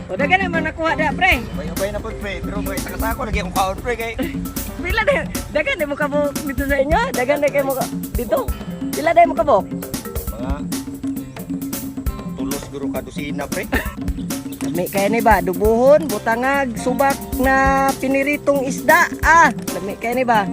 O dagan naman nakuha da pre. Bay na po pre, pero may isa kasako lagi akong kaon pre kay. Pila na dagan na mo kabok dito sa inyo. Dagan na kayo mo dito. Pila na mo kabok. Mga tulos guro ka dosina pre. Lami kaya ni ba dubuhon, butangag, subak na piniritong isda. Lami kaya ni ba.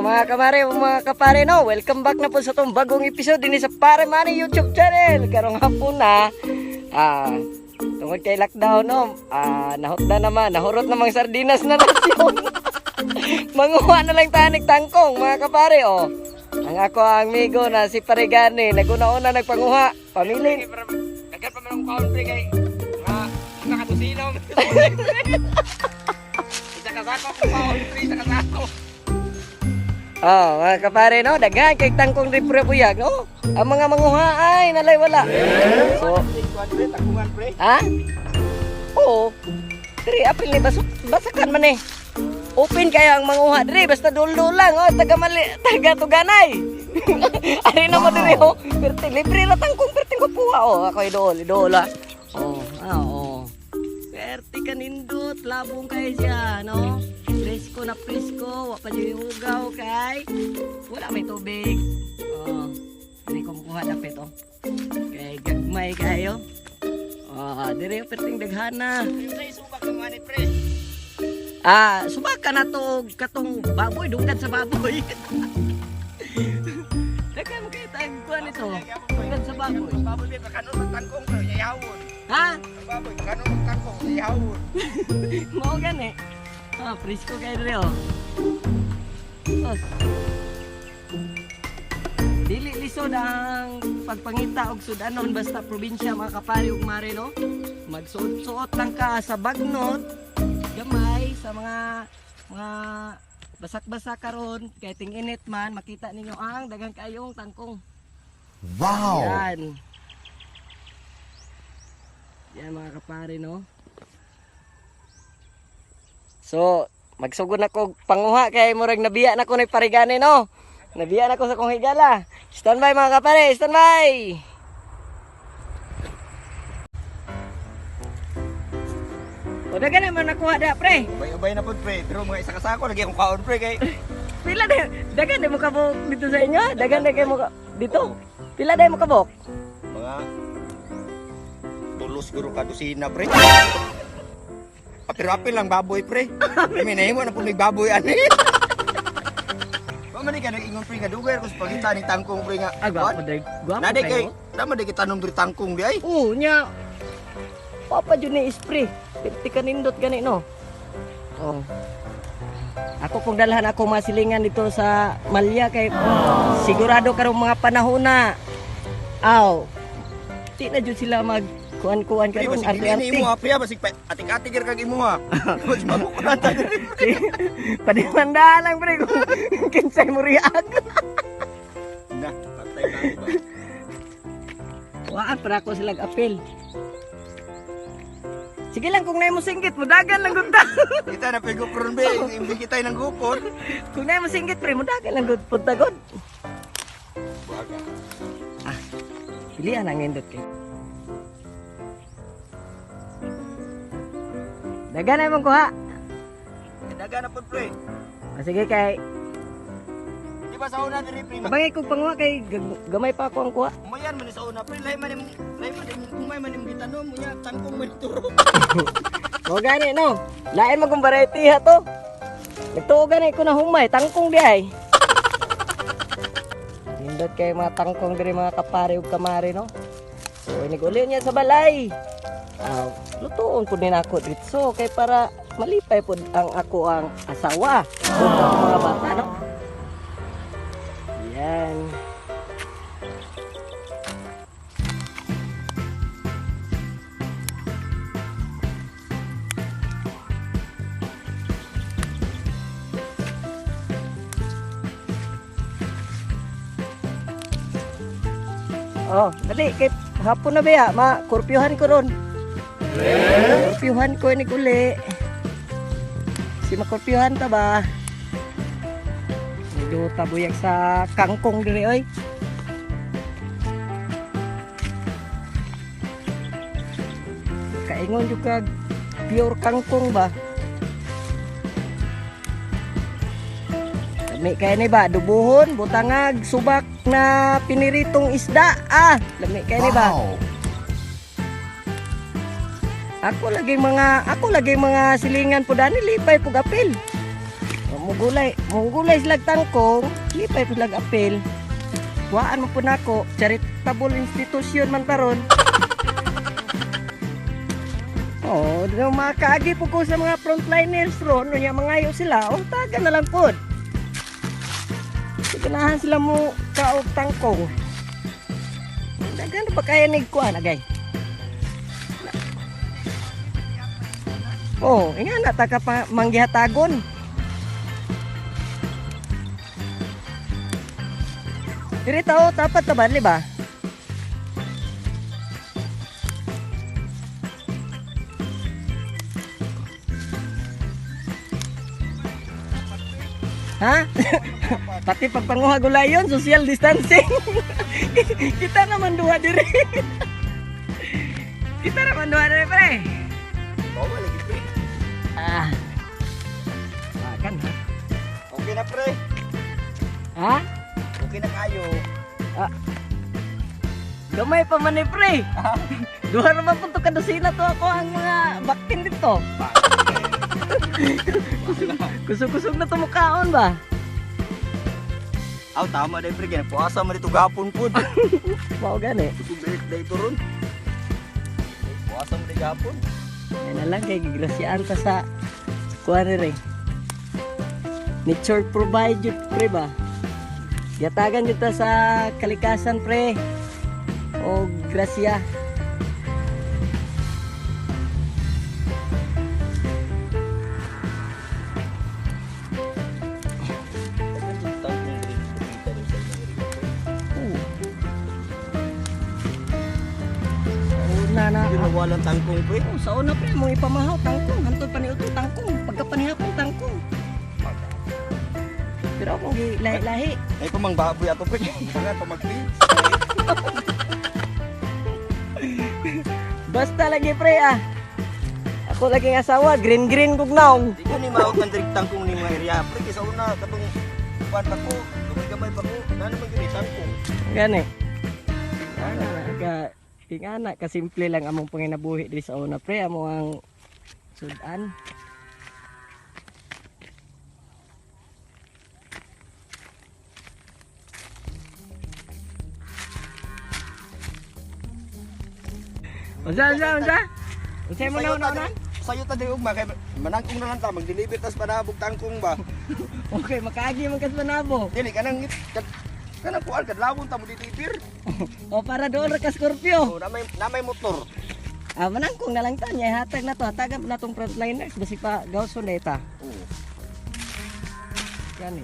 Mga kamare, mga kapare no, welcome back na po sa itong bagong episode din sa Pare Manny YouTube channel. Karong hapon na, tungkol kay lockdown no, nahurot namang sardinas na nasyon. Manguha na lang tanig tangkong mga kapare oh. Ang ako ang amigo na si Paregani, naguna-una nagpanguha, pamili. Dagan pa man akong kaon pre kay. Mga kadosina. Isa kasako akong kaon pre, isa kasako. Mga kapare no, daghan kay tangkong repre-puyag no. Ang mga manguha ay nalay wala. So, tangkungan pre. Oo. Diri apil ni basakan man eh. Open kayo ang manguha diri basta dul-dul lang taga tuganay. Ari na mo diri oh. Perti libre na tangkong perting kuha oh. Ako idol ah. Perti kanindot labong kay siya no. Presko na presko, wa pa diri ugaw kay wala may tubig. Diri ko kuha dapat oh. Kay gagmay kayo. Diri perting daghana. Sa isubak naman ni pre. Subaka na to katong baboy, dunggan sa baboy. Dagan mo kayo tagkuhan ito. Dunggan sa baboy. Baboy ba kanon magtangkong pero yayawon. Ha? Baboy kanon magtangkong yayawon. Mao gani. Presko kayo diri oh. Dili lisod ang pagpangita og sudanon basta probinsya mga kapari ug mare no. Magsuot-suot lang ka sa bagnot, gamay sa mga basak-basak karon kay ting init man makita ninyo ang daghang kayong tangkong. Wow. Yan mga kapari no. So, magsugod na ko panguha kay murag nabiya na ko ni Paregani no. Nabiya na ko sa kong higala. Standby mga kapare, standby. O dagan naman nakuha da pre. Bay na po pre, pero mga isa kasako lagi akong kaon pre kay. Pila na dagan na mo kabok dito sa inyo? Dagan na kayo mo dito. Pila na mo kabok? Mga tulos guro ka dosina pre. Pero apil lang baboy pre. May nahimo na po may baboy ani. Mani ka nag-ingon pre nga dugay ko sa pagita ni tangkong pre nga. Gwapo Nade kay, tama di kita diri tangkong di ay. Nya. Papa jud ni spray. Perti kanindot gani no. Ako pong dalhan ako masilingan dito sa Malya kay sigurado karong mga panahon na. Di na jud sila mag kuan-kuan karon arte-arte. Imo apya basig atik-atik kag imo ha. Mas mabukrata diri. Padimanda lang pre kung kinsay mo react. Na, patay na ba. Waan para ko silang apel. Sige lang kung naay mo singgit mo dagan lang gud ta. Kita na pego pron be, imbi kita nang gupon. Kung naay mo singgit pre mo dagan lang gud punta gud. Baga. Pilihan ang indot kay. Dagan na mong kuha. Daga na pud pre. Sige kay Di ba sa una diri pre? abangay kong panguha kay gamay pa ako ang kuha. Umayan man sa una pre, lay man kumay man im gitanom unya tangkong man turo. O gani no. Lain mo kung variety ha to. Nagtuo gani ko na humay tangkong di ay. Indot kay mga tangkong diri mga kapare ug kamare no. So iniguli niya sa balay. Lutuon po din ako dito kay para malipay po ang ako ang asawa ug ang mga bata no. Yan. Oh, dali kay hapon na ba kurpyuhan ko ron. Kurpyuhan ko ni uli. Si makurpyuhan ta ba? Medyo tabuyag sa kangkong diri oy. Kaingon juga pure kangkong ba? Lami kaya ni ba dubuhon, butangag, subak na piniritong isda. Lami kaya ni ba? Ako lagi mga silingan po dani lipay pug apil. Mugulay slag tangkong, lipay pug apil. Waan mo po nako, charitable institution man taron. Oh, makaagi po ko sa mga frontliners ron, no mangayo sila, taga na lang po. Ganahan sila mo kaog tangkong. Dagan pa kaya nig kuan agay. Oh, inga na taka pa manggihatagon. Diri tao tapat ta bali ba? Ha? Pati pagpanguha gulayon, social distancing. Kita naman duha diri. Kita naman duha diri pre. Bawa lagi pre. Kan ha? Okay na pre. Ha? Okay na kayo. Gamay pa man ni pre. Duha ra man punto kadosina to ako ang mga baktin dito. Kusog-kusog na tumukaon ba? Aw tama dai pre, kaya puasa man dito gapon pud. Mao gani. Dai ito ron. Puasa man dito gapon. Yan na lang kay gigrasyaan ta sa kuan rin. Nature provide yun, pre ba? Yatagan dito sa kalikasan pre. O grasya. Na Ginawa lang tangkong pre. sa una pre mo ipamahaw tangkong hantod pa ni utong tangkong pagka panihapon tangkong pero akong lahi-lahi Ay pamang baboy ato pre. Nga pamagpi. basta lagi pre ako lagi asawa green kog naong Di ko ni maot ng direct tangkong ni mga area pre. Kaya sa una katong kuan pa ko, gamay pa ko. Nano man gini tangkong. gani aga ingana kasimple lang among panginabuhi diri sa una pre amo ang sudan. Unsa? Unsay mo na? Sayo ta di ugma kay manangkong na lang ta mag-deliver tas panabog tangkong ba. Okay, makaagi man kas manabo. Dili kanang kuan kadlawon ta mo deliver. O para doon ra ka Scorpio. Oh, namay motor. Manangkong na lang ta nya hatag na to. Hatagan na tong frontliners basi pa gawson na ita. Oh. Gani.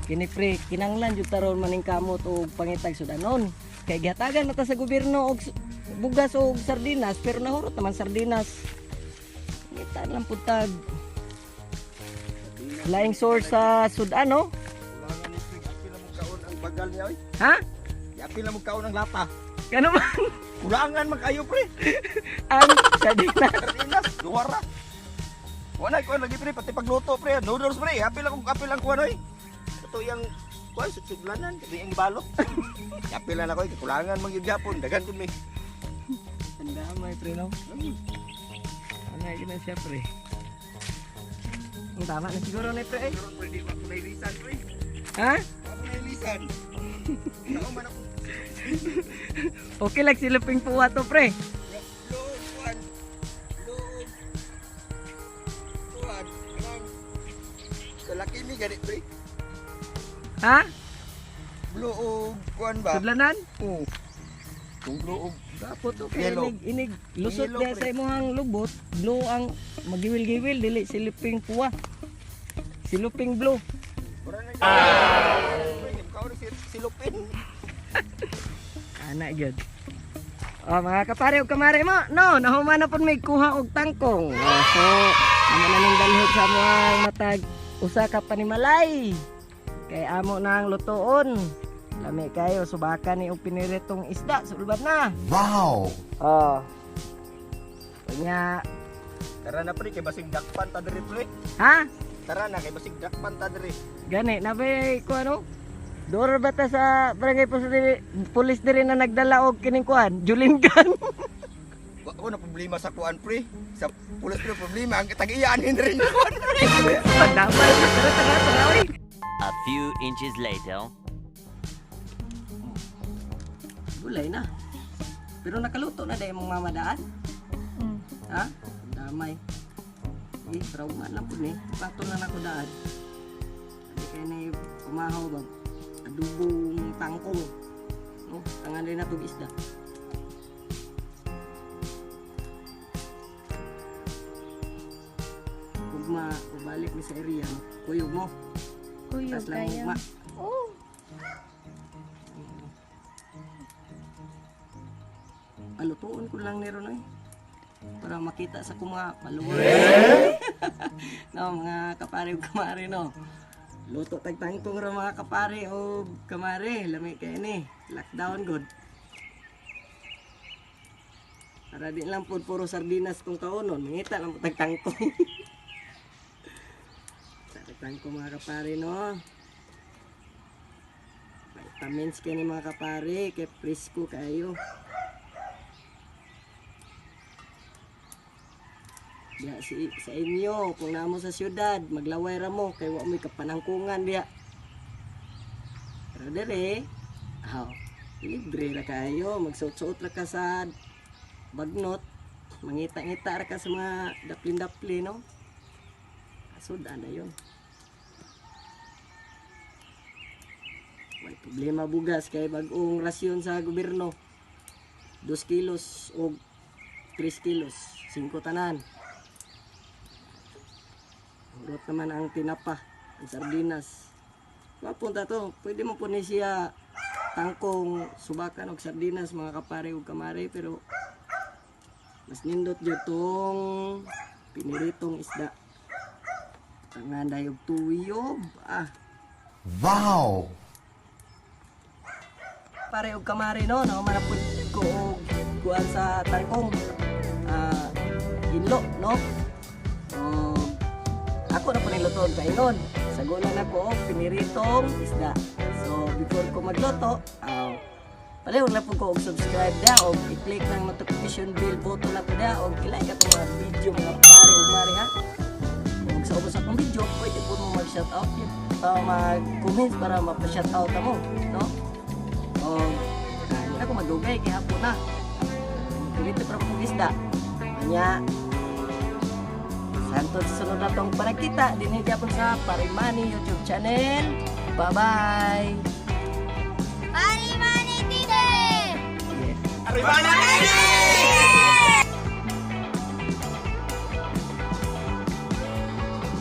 Kini pre, kinanglan jud taron maning kamot og pangitag sudanon. Kay gihatagan na ta sa gobyerno og bugas og sardinas pero nahurot naman sardinas. Ngita lang putag. Laing source sa Sudan no? Kulangan ni Pig, apil mo kaon ang bagal niya oy. Ha? Apil mo kaon ang lata. Kano man? Kulangan man kayo pre. Ang sardinas. Sardinas, duwara. Wala ko lagi pre pati pagluto pre, noodles pre. Apil ang kuan oy. Ito yang kuan suglanan, ito yang balot. Apil na ako kulangan man gyud gyapon, daghan kun mi. Ang damay pre no? Anay gina siya pre. Ang tama na siguro na pre eh. Pero pwede ako na ilisan pre. Ha? Ako na ilisan. Sao man ako. Okay lang siluping puwa to pre. Loob kuan. Loob. Kuan. Sa laki mi gani pre. Ha? Loob kuan ba? Sudlanan? Oo. Kung loob. Dapat to kay Yellow. inig lusot Yellow, diha pre. sa imong lubot, blue ang magiwil-giwil dili siluping puwa. Siluping blue. Ora na. Kau ni silupin. Ana gyud. Oh, mga kapare ug kamare mo, no, nahuman na pud may kuha og tangkong. Oh, so, amo na ning dalhog sa mga matag usa ka panimalay. Kay amo na ang lutoon. Lami kayo subakan ni og piniritong isda, sulbad na. Wow! Oh. Kanya, Tara na pre, kay basig dakpan ta diri pre. ha? Tara na, kay basig dakpan ta diri. Gani, nabay ko ano? Doro ba ta sa barangay pulis diri na nagdala og kining kuan, Julingan. Wa ko na problema sa kuan pre. Sa pulis pre problema ang tag-iyaanin rin kuan pre. Padamay, tara, oy. A few inches later. Gulay na. Pero nakaluto na dahil mong mamadaan. Ha? Damay. Eh, trauma lang po ni. Pato na ako daan. Hindi kaya na umahaw ba? Adubong tangkong. No? Tangan rin na itong isda. Ugma, ubalik ni sa area. Kuyog mo. Kuyog Tas lang kaya. ugma. Oh. Alutuon ko lang nero na para makita sa kuma maluwag. No, mga kapare ug kamare no. Luto tag tangkong ra mga kapare o kamare, lami kay ni. Lockdown good. Para di lang pud puro sardinas kung kaonon, mangita lang po tag tangkong. Tag tangkong mga kapare no. Vitamins kay ni mga kapare, kay presko kayo. Diya sa inyo, kung namo sa syudad, maglaway ra mo kay wa mo'y kapanangkungan diya. Pero dere, libre ra kayo, magsuot-suot ra ka sa bagnot, mangita-ngita ra ka sa mga daplin-dapli, no? Kasuda na yun. May problema bugas kay bagong rasyon sa gobyerno. 2 kilos o 3 kilos, 5 tanan. Urot naman ang tinapa, ang sardinas. Mapunta to, pwede mo po ni siya tangkong subakan og sardinas mga kapare ug kamare, pero mas nindot jud tong piniritong isda. Tangan dayog tuyob. Wow! Pare og kamare no, manapod ko og kuan sa tangkong. Hinlo no. Ako na po nilutoon kaingon. Sagulan ako og piniritong isda. So before ko magluto, palihog lang po ko og subscribe dia og i-click ng notification bell button lang po dia og i-like atong mga video mga pare ug mare ha. Kung sa ubos akong video, pwede po mo mag-shoutout mag-comments para mapa-shoutout mo, no? O hindi na ko madugay kay hapon na. Pinito para po isda. Kanya Santo sunod na tong panagkita din po sa Parimani YouTube channel. Bye-bye! Parimani TV! Arriba na!